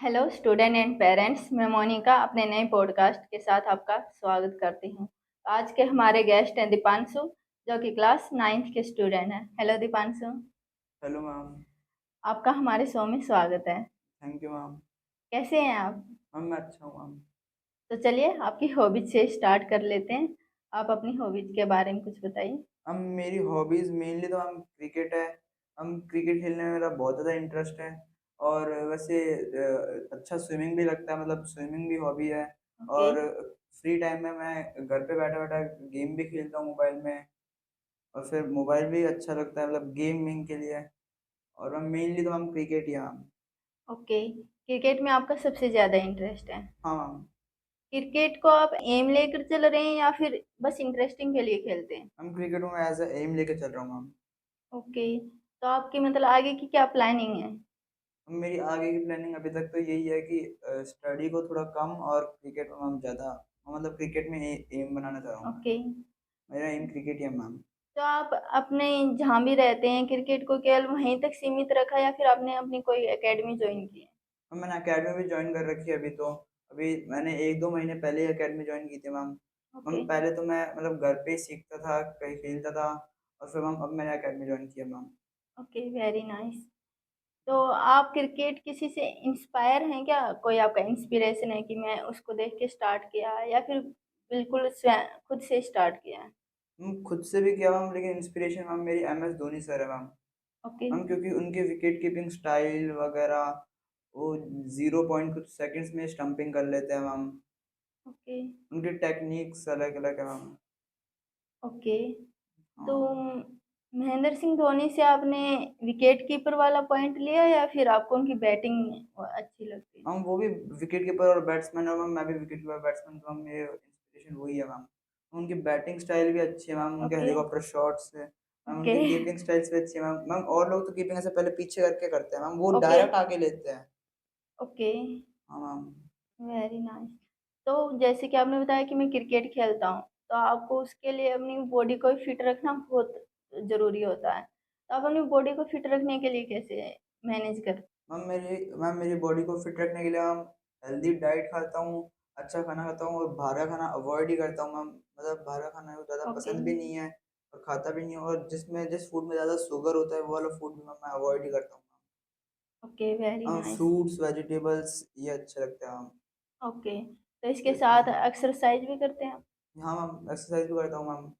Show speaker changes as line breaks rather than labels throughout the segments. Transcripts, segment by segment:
Hello student and parents, मैं मोनिका अपने नए पॉडकास्ट के साथ आपका स्वागत करती हूँ। आज के हमारे गेस्ट हैं दीपांशु, जो कि क्लास 9th के स्टूडेंट हैं। Hello Deepanshu,
hello ma'am.
आपका हमारे शो में स्वागत है।
Thank you ma'am.
कैसे हैं आप?
मैम मैं अच्छा हूँ मैम।
तो चलिए आपकी हॉबीज से स्टार्ट कर लेते हैं। आप अपनी हॉबीज के बारे में कुछ बताइए।
मैम मेरी हॉबीज़ मेनली तो मैम क्रिकेट है। हम क्रिकेट खेलने में मेरा बहुत ज़्यादा इंटरेस्ट है। और वैसे अच्छा स्विमिंग भी लगता है, मतलब स्विमिंग भी हॉबी है।
ओके।
और फ्री टाइम में मैं घर पे बैठा-बैठा गेम भी खेलता हूँ मोबाइल में। और फिर मोबाइल भी अच्छा लगता है मतलब गेमिंग के लिए। और मैम मेनली तो मैम क्रिकेट ही है मैम।
ओके, क्रिकेट में आपका सबसे ज़्यादा इंटरेस्ट है।
हाँ मैम।
क्रिकेट को आप एम लेकर चल रहे हैं या फिर बस इंटरेस्टिंग के लिए खेलते हैं?
मैम क्रिकेट को मैं एज़ अ एम लेके चल रहा हूँ मैम।
ओके, तो आपकी मतलब आगे की क्या प्लानिंग है?
मेरी आगे की प्लानिंग अभी तक तो यही है कि स्टडी को थोड़ा कम और क्रिकेट में मैम ज़्यादा, मतलब क्रिकेट में एम बनाना चाह रहा हूँ मैं।
ओके,
मेरा एम क्रिकेट ही है मैम।
तो आप अपने जहाँ भी रहते हैं क्रिकेट को केवल वहीं तक सीमित रखा या फिर आपने अपनी कोई एकेडमी ज्वाइन की है?
मैम मैंने अकेडमी भी ज्वाइन कर रखी है अभी तो। अभी मैंने 1-2 महीने पहले ही अकेडमी ज्वाइन की थी मैम।
ओके।
मैम पहले तो मैं मतलब घर पे ही सीखता था, कहीं खेलता था। और फिर मैम अब मैंने अकेडमी ज्वाइन किया मैम।
Okay, very nice. तो आप क्रिकेट किसी से इंस्पायर हैं क्या? कोई आपका इंस्पिरेशन है कि मैं उसको देख के स्टार्ट किया है या फिर बिल्कुल स्वयं खुद से स्टार्ट किया है?
खुद से भी किया मैम, लेकिन इंस्पिरेशन मैम मेरी एमएस धोनी सर है मैम।
ओके।
मैम क्योंकि उनके विकेट कीपिंग स्टाइल वगैरह, वो 0 पॉइंट कुछ सेकंड्स में स्टंपिंग कर लेते हैं मैम।
ओके।
उनकी टेक्निक्स अलग-अलग है मैम।
ओके, तो
हाँ।
महेंद्र सिंह धोनी से आपने विकेट कीपर वाला पॉइंट लिया या फिर आपको उनकी बैटिंग अच्छी लगती है?
हम वो भी विकेट कीपर और बैट्समैन है मैम, मैं भी विकेट कीपर बैट्समैन, तो मैम मेरे इंस्पिरेशन वही है मैम। उनकी बैटिंग स्टाइल भी अच्छी है मैम, उनके
ओके।
हेलीकॉप्टर शॉट्स है मैम,
ओके।
उनकी कीपिंग स्टाइल्स भी अच्छी है मैम। मैम और लोग तो कीपिंग ऐसे पहले पीछे करके करते हैं मैम, वो
ओके।
डायरेक्ट आके लेते हैं।
ओके,
हाँ मैम।
Very nice. तो जैसे कि आपने बताया कि मैं क्रिकेट खेलता हूँ, तो आपको उसके लिए अपनी बॉडी को फिट रखना बहुत ज़रूरी होता है। तो आप अपनी बॉडी को फिट रखने के लिए कैसे मैनेज करते
मैम मेरी बॉडी को फिट रखने के लिए मैम हेल्दी डाइट खाता हूँ, अच्छा खाना खाता हूँ और बाहर का खाना अवॉइड ही करता हूँ मैम। मतलब बाहर का खाना ज़्यादा
हैं? ओके।
पसंद भी नहीं है और खाता भी नहीं हूँ, और जिस फूड में ज़्यादा शुगर होता है वो वाला फूड भी मैम मैं अवॉइड ही करता हूँ।
Okay, very
ma'am
nice.
Fruits, vegetables ये अच्छे लगते हैं मैम।
ओके, तो इसके
क्योंकि
साथ एक्सरसाइज भी करते हैं आप?
हाँ मैम, एक्सरसाइज भी करता हूँ मैम।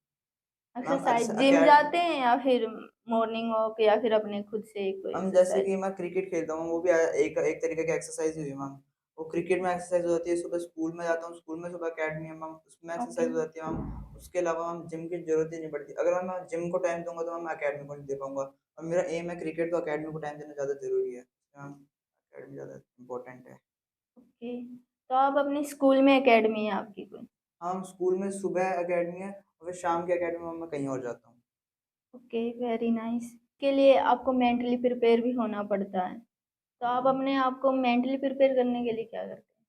मैम
एक्सरसाइज
एक्स
जिम
अकेड
जाते हैं या फिर मॉर्निंग वॉक या फिर अपने खुद से कोई
मैम जैसे
एक्सरसाइज?
कि मैं क्रिकेट खेलता हूँ, वो भी एक एक तरीके की एक्सरसाइज ही हुई मैम। वो क्रिकेट में एक्सरसाइज हो जाती है, सुबह स्कूल में जाता हूँ, स्कूल में सुबह अकेडमी है मैम, उसमें
ओके।
एक्सरसाइज हो जाती है मैम। उसके अलावा मैम जिम की ज़रूरत ही नहीं पड़ती। अगर मैं जिम को टाइम दूँगा तो मैं अकेडमी को नहीं दे पाऊँगा। और मेरा एम है क्रिकेट, तो अकेडमी को टाइम देना ज़्यादा ज़रूरी है। मैम अकेडमी ज़्यादा इम्पोर्टेंट है।
ओके, तो आप अपने स्कूल में एकेडमी है आपकी कोई?
हाँ, स्कूल में सुबह अकेडमी है और फिर शाम की अकेडमी में मैं कहीं और जाता हूँ।
Okay, very nice. के लिए आपको मेंटली प्रिपेयर भी होना पड़ता है, तो
हाँ
आप
मैम।
अपने आप को मेंटली प्रिपेयर करने के लिए क्या करते हैं?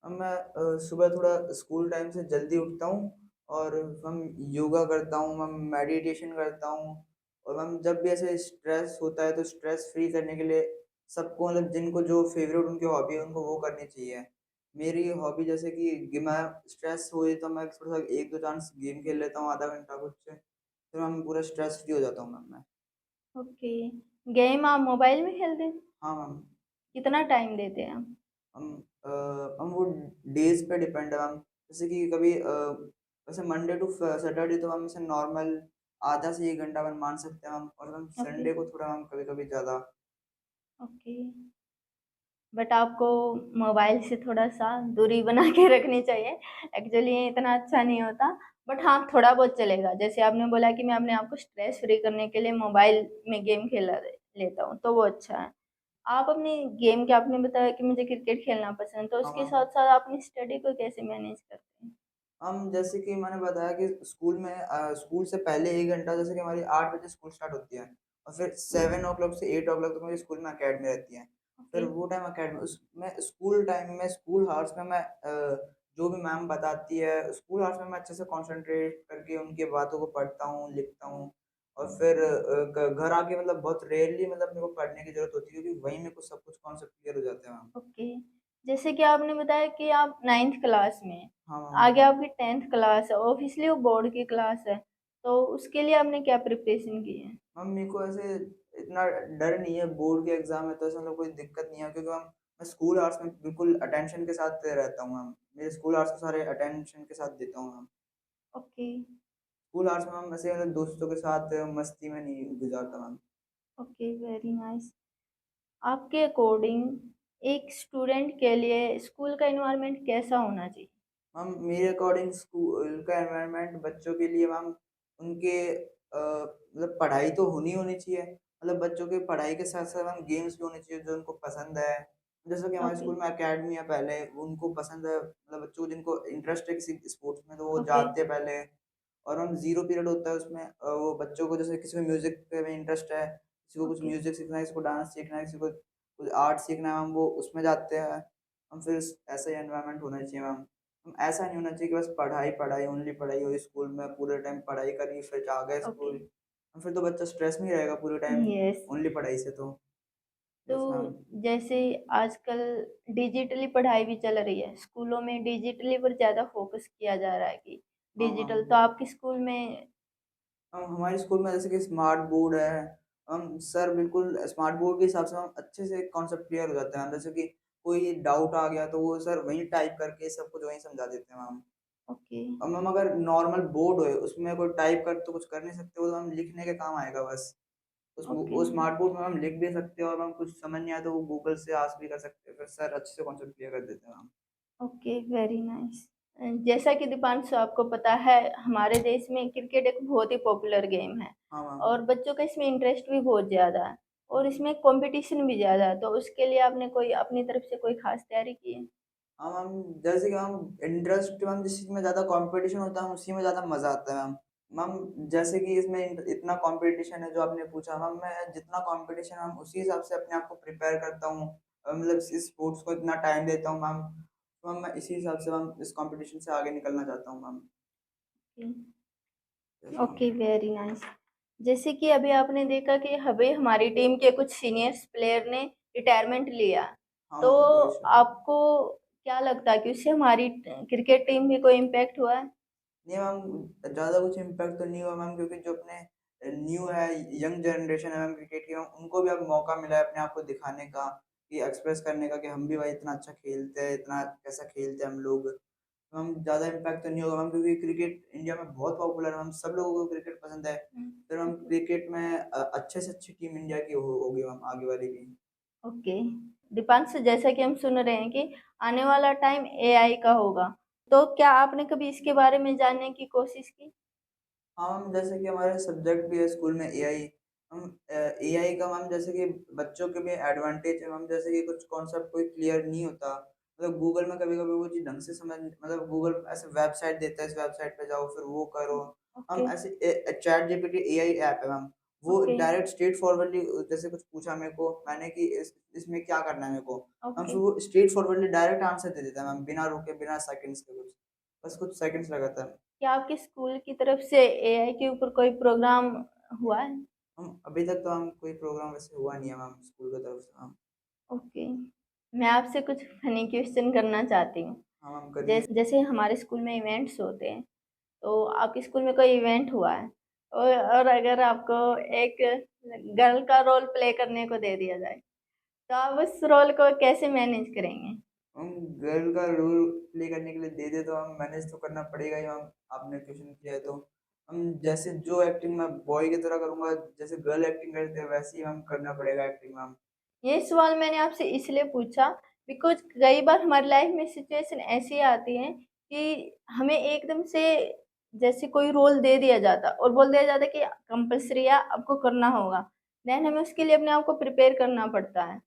अब मैं सुबह थोड़ा स्कूल टाइम से जल्दी उठता हूँ और हम योगा करता हूँ, मैं मेडिटेशन करता हूँ। और मैम जब भी ऐसे स्ट्रेस होता है तो स्ट्रेस फ्री करने के लिए सबको, मतलब जिनको जो फेवरेट उनकी हॉबी है उनको वो करनी चाहिए। मेरी हॉबी जैसे कि मैं स्ट्रेस हुई तो मैं थोड़ा सा 1-2 चांस गेम खेल लेता हूँ आधा घंटा खुद से, फिर मैं पूरा स्ट्रेस फ्री हो जाता हूँ मैम मैं।
ओके, गेम आप मोबाइल में खेलते हैं?
हाँ मैम।
कितना टाइम देते हैं आप?
हम हम वो डेज़ पे डिपेंड है मैम। जैसे कि कभी वैसे मंडे टू सैटरडे तो हम इसे नॉर्मल आधा से 1 घंटा अपन मान सकते हैं मैम, और हम
ओके।
संडे को थोड़ा हम कभी-कभी ज़्यादा।
ओके, बट आपको मोबाइल से थोड़ा-सा दूरी बना के रखनी चाहिए। एक्चुअली ये इतना अच्छा नहीं होता, बट हाँ, थोड़ा बहुत चलेगा। जैसे आपने बोला कि मैं अपने आप को स्ट्रेस फ्री करने के लिए मोबाइल में गेम खेला लेता हूँ, तो वो अच्छा है। आप अपनी गेम के आपने बताया कि मुझे क्रिकेट खेलना पसंद है, तो
हाँ
उसके
मैम।
साथ-साथ आप अपनी स्टडी को कैसे मैनेज करते हैं?
हम जैसे कि मैंने बताया कि स्कूल में स्कूल से पहले 1 घंटा, जैसे कि हमारी 8 बजे स्कूल स्टार्ट होती है और फिर 7 ओ क्लॉक से 8 ओ क्लॉक तक मेरी स्कूल में अकेडमी रहती है।
ओके।
फिर वो टाइम अकेडमी उसमें स्कूल टाइम में स्कूल हावर्स में मैं जो भी मैम बताती है स्कूल हावर्स में मैं अच्छे से कॉन्संट्रेट करके उनकी बातों को पढ़ता हूँ, लिखता हूँ। और फिर घर आके मतलब बहुत रेयरली मतलब मेरे को पढ़ने की जरूरत होती है, क्योंकि वहीं मेरे को सब कुछ कॉन्सेप्ट क्लियर हो जाते हैं मैम।
ओके। जैसे कि आपने बताया कि आप 9th क्लास में हैं,
हाँ
आगे
मैम।
आपकी 10th क्लास है, ऑब्वियसली वो बोर्ड की क्लास है, तो उसके लिए आपने क्या प्रिपरेशन की है?
मैम मेरे को ऐसे इतना डर नहीं है, बोर्ड के एग्जाम है तो ऐसा मतलब कोई दिक्कत नहीं है, क्योंकि मैम मैं स्कूल आवर्स में बिल्कुल अटेंशन के साथ रहता हूँ मैम। मेरे स्कूल आवर्स को सारे अटेंशन के साथ देता हूँ मैम।
ओके,
स्कूल आवर्स में मैम ऐसे मतलब दोस्तों के साथ मस्ती में नहीं गुजारता मैम।
Okay, very nice. आपके अकॉर्डिंग एक स्टूडेंट के लिए स्कूल का एनवायरनमेंट कैसा होना चाहिए?
मैम मेरे अकॉर्डिंग स्कूल का एनवायरनमेंट बच्चों के लिए मैम उनके मतलब पढ़ाई तो होनी होनी चाहिए, मतलब बच्चों के पढ़ाई के साथ साथ मैम गेम्स भी होने चाहिए जो उनको पसंद है। जैसा कि हमारे
ओके,
स्कूल में एकेडमी है पहले, वो उनको पसंद है, मतलब बच्चों को जिनको इंटरेस्ट है किसी स्पोर्ट्स में तो वो
ओके,
जाते हैं पहले। और मैम ज़ीरो पीरियड होता है उसमें, वो बच्चों को जैसे किसी को म्यूज़िक में इंटरेस्ट है, किसी को कुछ
ओके,
म्यूज़िक सीखना है, किसी को डांस सीखना है, किसी को कुछ आर्ट सीखना है मैम, वो उसमें जाते हैं। हम फिर ऐसा ही एनवायरनमेंट होना चाहिए मैम। ऐसा नहीं होना चाहिए कि बस पढ़ाई, पढ़ाई, ओनली पढ़ाई हो स्कूल में, पूरे टाइम पढ़ाई करी फिर आ गए
ओके।
स्कूल। फिर तो बच्चा स्ट्रेस में ही रहेगा पूरे टाइम
यस।
ओनली पढ़ाई से तो।
तो
यस मैम।
जैसे आजकल डिजिटली पढ़ाई भी चल रही है, स्कूलों में डिजिटली पर ज़्यादा फोकस किया जा रहा है कि
हाँ
डिजिटल,
मैम।
तो आपके स्कूल में?
हमारे स्कूल में जैसे कि स्मार्ट बोर्ड है, हम सर बिल्कुल स्मार्ट बोर्ड के हिसाब से हम अच्छे से कॉन्सेप्ट क्लियर हो जाते हैं। जैसे कि कोई डाउट आ गया तो वो सर वहीं टाइप करके सब कुछ वहीं समझा देते हैं मैम।
ओके,
अब मैम अगर नॉर्मल बोर्ड हो उसमें कोई टाइप कर तो कुछ कर नहीं सकते, वो तो हम लिखने के काम आएगा बस।
ओके,
वो स्मार्ट बोर्ड में हम लिख भी सकते हैं, और हम कुछ समझ नहीं आया तो वो गूगल से आस्क भी कर सकते हैं, फिर सर अच्छे से कॉन्सेप्ट क्लियर कर देते हैं मैम।
Okay, very nice. जैसा कि दीपांशु आपको पता है, हमारे देश में क्रिकेट एक बहुत ही पॉपुलर गेम है
हाँ मैम।
और बच्चों का इसमें इंटरेस्ट भी बहुत ज़्यादा है और इसमें कंपटीशन भी ज़्यादा है, तो उसके लिए आपने कोई अपनी तरफ से कोई खास तैयारी की है?
हाँ मैम, जैसे कि मैम इंटरेस्ट मैम जिस चीज़ में ज़्यादा कंपटीशन होता है उसी में ज़्यादा मज़ा आता है मैम। मैम जैसे कि इसमें इतना कंपटीशन है जो आपने पूछा मैम, मैं जितना कंपटीशन है मैम उसी हिसाब से अपने आप को प्रिपेयर करता हूँ। मतलब इस स्पोर्ट्स को इतना टाइम देता हूँ मैम, तो मैम मैं इसी हिसाब से मैम इस कंपटीशन से आगे निकलना चाहता हूँ ma'am. Yes ma'am.
Okay, very nice. जैसे कि अभी आपने देखा कि अभी हमारी टीम के कुछ सीनियर्स प्लेयर ने रिटायरमेंट लिया,
हाँ
तो
मैम, कोई इशू नहीं।
आपको क्या लगता है कि उससे हमारी क्रिकेट टीम में कोई इम्पैक्ट हुआ है?
नहीं मैम, ज़्यादा कुछ इम्पैक्ट तो नहीं हुआ मैम, क्योंकि जो अपने न्यू है, यंग जनरेशन है मैम क्रिकेट की मैम, उनको भी अब मौका मिला है अपने आप को दिखाने का, कि एक्सप्रेस करने का कि हम भी भाई इतना अच्छा खेलते हैं, इतना कैसा खेलते हैं हम लोग। तो हम ज़्यादा इम्पैक्ट तो नहीं होगा मैम, क्योंकि क्रिकेट इंडिया में बहुत पॉपुलर है मैम, सब लोगों को क्रिकेट पसंद है। फिर हम
ओके,
क्रिकेट में अच्छे से अच्छी टीम इंडिया की होगी मैम आगे वाली भी।
ओके। दीपांशु, जैसा कि हम सुन रहे हैं कि आने वाला टाइम एआई का होगा, तो क्या आपने कभी इसके बारे में जानने की कोशिश की?
हाँ मैम, जैसे कि हमारे सब्जेक्ट भी है स्कूल में एआई। हम एआई का मैम जैसे कि बच्चों के भी एडवांटेज है मैम, जैसे कि कुछ कॉन्सेप्ट कोई क्लियर नहीं होता, मतलब गूगल में कभी-कभी वो चीज़ ढंग से समझ मतलब गूगल ऐसे वेबसाइट देता है, इस वेबसाइट पे जाओ फिर वो करो। हम
ओके,
ऐसे चैट जीपीटी एआई ऐप है मैम, वो
ओके,
डायरेक्ट स्ट्रेट फॉरवर्डली जैसे कुछ पूछा मेरे को मैंने कि इसमें क्या करना है मेरे को, हम
ओके।
फिर वो स्ट्रेट फॉरवर्डली डायरेक्ट आंसर दे देता है मैम, बिना रुके, बिना सेकंड्स के कुछ, बस कुछ सेकंड्स लगाता है।
क्या आपके स्कूल की तरफ से एआई के ऊपर कोई प्रोग्राम हुआ है?
हम अभी तक तो हम कोई प्रोग्राम वैसे हुआ नहीं है मैम स्कूल की तरफ से मैम।
ओके, मैं आपसे कुछ फनी क्वेश्चन करना चाहती हूँ।
हाँ मैम, करिए।
जैसे हमारे स्कूल में इवेंट्स होते हैं, तो आपके स्कूल में कोई इवेंट हुआ है और अगर आपको एक गर्ल का रोल प्ले करने को दे दिया जाए, तो आप उस रोल को कैसे मैनेज करेंगे?
हम गर्ल का रोल प्ले करने के लिए दे दे तो हम मैनेज तो करना पड़ेगा ही मैम, आपने क्वेश्चन किया है तो। हम जैसे जो एक्टिंग मैं बॉय की तरह करूँगा, जैसे गर्ल एक्टिंग करते हैं वैसे ही हम करना पड़ेगा एक्टिंग मैम।
ये सवाल मैंने आपसे इसलिए पूछा बिकॉज़ कई बार हमारी लाइफ में सिचुएशन ऐसी आती है कि हमें एकदम से जैसे कोई रोल दे दिया जाता और बोल दिया जाता कि कंपल्सरी है, आपको करना होगा। देन हमें उसके लिए अपने आप को प्रिपेयर करना पड़ता है।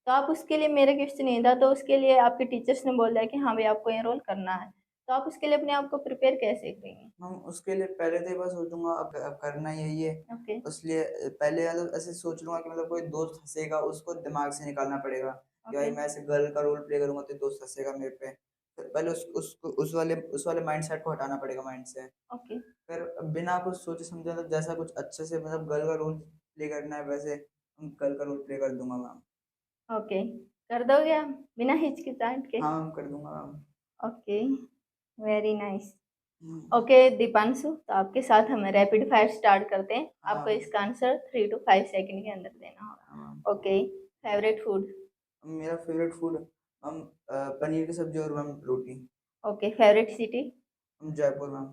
तो आप उसके लिए, मेरा क्वेश्चन ये था, तो उसके लिए आपके टीचर्स ने बोला है कि हाँ भाई आपको ये रोल करना है। तो आप उसके लिए अपने आप को प्रिपेयर कैसे करेंगे?
हम उसके लिए पहले तो ये बात सोचूँगा, अब करना ही है ये,
ओके,
इसलिए पहले मतलब ऐसे सोच लूँगा कि मतलब कोई दोस्त हँसेगा उसको दिमाग से निकालना पड़ेगा, कि भाई
ओके,
मैं ऐसे गर्ल का रोल प्ले करूँगा तो दोस्त हँसेगा मेरे पे। पहले उस वाले माइंडसेट को हटाना पड़ेगा माइंड से।
ओके,
फिर बिना कुछ सोचे समझे मतलब जैसा कुछ अच्छे से मतलब गर्ल का रोल प्ले करना है वैसे गर्ल का रोल प्ले कर दूँगा मैम।
ओके। कर दोगे आप बिना हिचकिचाहट के?
हाँ, मैम कर दूँगा मैम।
Okay, very nice.
हुँ।
ओके दीपांशु, तो आपके साथ हम रैपिड फायर स्टार्ट करते हैं।
हाँ,
आपको इसका आंसर 3 टू 5 सेकंड के अंदर देना
हाँ मैम।
होगा। Okay, favourite food?
मेरा फ़ेवरेट फूड मैम पनीर की सब्ज़ी और मैम रोटी।
Okay, favourite city?
Jaipur ma'am.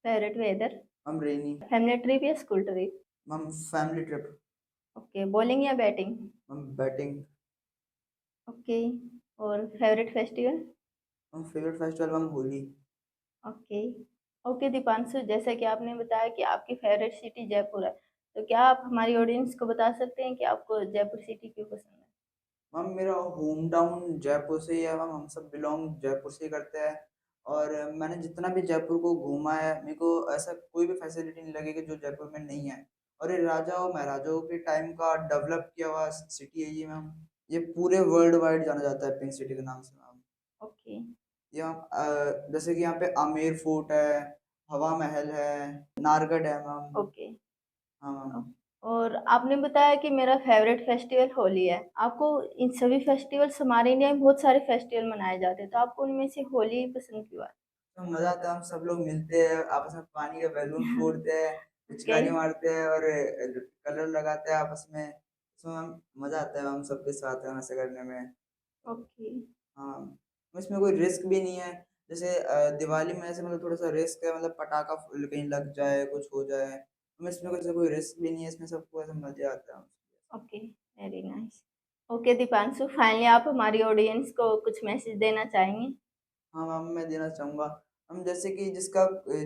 Favourite weather?
Ma'am rainy.
Family trip या school trip?
Ma'am family trip.
Okay, bowling या बैटिंग?
Ma'am batting.
ओके, और favourite festival?
Ma'am favourite festival ma'am Holi.
Okay. Okay Deepanshu, जैसा कि आपने बताया कि आपकी फेवरेट सिटी जयपुर है, तो क्या आप हमारी ऑडियंस को बता सकते हैं कि आपको जयपुर सिटी क्यों पसंद है?
मैम मेरा होम टाउन जयपुर से ही है मैम, हम सब बिलॉन्ग जयपुर से ही करते हैं और मैंने जितना भी जयपुर को घूमा है मेरे को ऐसा कोई भी फैसिलिटी नहीं लगी कि जो जयपुर में नहीं है। और ये राजाओं महाराजाओं के टाइम का डेवलप किया हुआ सिटी है ये मैम। ये पूरे वर्ल्ड वाइड जाना जाता है पिंक सिटी के नाम से मैम।
ओके,
यहाँ जैसे कि यहाँ पे आमेर फोर्ट है, हवा महल है, नाहरगढ़ है मैम।
ओके।
हाँ
ओ
मैम।
और आपने बताया कि मेरा फेवरेट फेस्टिवल होली है। आपको इन सभी फेस्टिवल्स हमारे इंडिया में बहुत सारे फेस्टिवल मनाए जाते हैं, तो आपको उनमें से होली पसंद क्यों है?
तो मज़ा आता है, हम सब लोग मिलते हैं, आपस में पानी के बैलून फोड़ते हैं,
ओके,
पिचकारी मारते हैं और कलर लगाते हैं आपस में। उसमें हम मज़ा आता है हम सबके साथ में ऐसे करने में।
ओके,
हाँ, इसमें कोई रिस्क भी नहीं है। जैसे दिवाली में ऐसे मतलब थोड़ा-सा रिस्क है मतलब पटाखा कहीं लग जाए, कुछ हो जाए। इसमें वैसे कोई रिस्क भी नहीं है, इसमें सबको ऐसे मज़े आता है।
Okay, very nice. Okay Deepanshu, finally आप हमारी ऑडियंस को कुछ मैसेज देना चाहेंगे?
हाँ मैम, मैं देना चाहूँगा। हम जैसे कि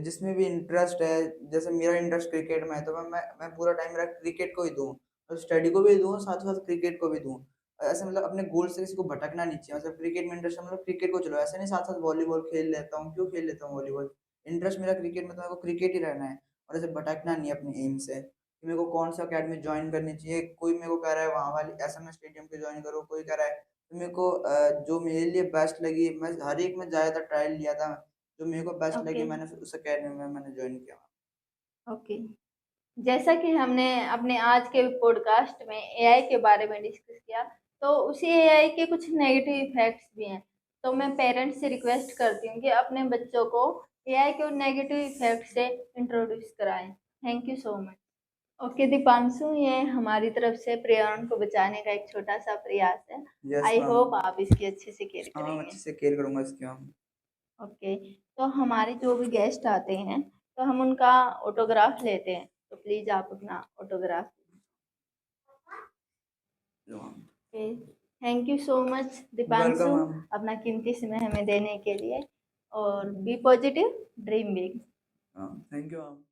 जिसमें भी इंटरेस्ट है, जैसे मेरा इंटरेस्ट क्रिकेट में है, तो मैं पूरा टाइम मेरा क्रिकेट को ही दूँ और स्टडी को भी दूँ, साथ-साथ क्रिकेट को भी दूँ। ऐसे मतलब अपने गोल से किसी को भटकना नहीं चाहिए, मतलब क्रिकेट में इंटरेस्ट है मतलब क्रिकेट को चलाओ, ऐसा नहीं साथ-साथ वॉलीबॉल खेल लेता हूँ, क्यों खेल लेता हूँ वॉलीबॉल? इंटरेस्ट मेरा क्रिकेट में तो मेरे को क्रिकेट ही रहना है और ऐसे भटकना नहीं है अपने एम से, कि मेरे को कौन-सा अकेडमी जॉइन करनी चाहिए। कोई मेरे को कह रहा है वहाँ वाली एसएमएस स्टेडियम पे जॉइन करो, कोई कह रहा है तो मेरे को जो मेरे लिए बेस्ट लगी मैं हर एक में ज़्यादातर ट्रायल लिया था, जो मेरे को बेस्ट लगी
ओके,
मैंने फिर उस अकेडमी में मैंने जॉइन किया।
ओके। जैसा कि हमने अपने आज के पॉडकास्ट में एआई के बारे में डिस्कस किया, तो उसी एआई के कुछ नेगेटिव इफेक्ट्स भी हैं। तो मैं पेरेंट्स से रिक्वेस्ट करती हूँ कि अपने बच्चों को एआई के नेगेटिव इफेक्ट से इंट्रोड्यूस कराएं। Thank you so much. Okay Deepanshu, ये हमारी तरफ से पर्यावरण को बचाने का एक छोटा सा प्रयास है।
Yes
I
ma'am.
होप आप इसकी अच्छे से केयर
हाँ, मैं
करेंगे।
अच्छे से केयर करूँगा इसकी मैम।
ओके, तो हमारे जो भी गेस्ट आते हैं, तो हम उनका ऑटोग्राफ लेते हैं, तो प्लीज़ आप अपना autograph.
Low ma'am.
Okay, thank you so much
welcome
Deepanshu,
ma'am.
अपना कीमती समय हमें देने के लिए। और बी पॉजिटिव, ड्रीम बिग।
हाँ, थैंक यू मैम।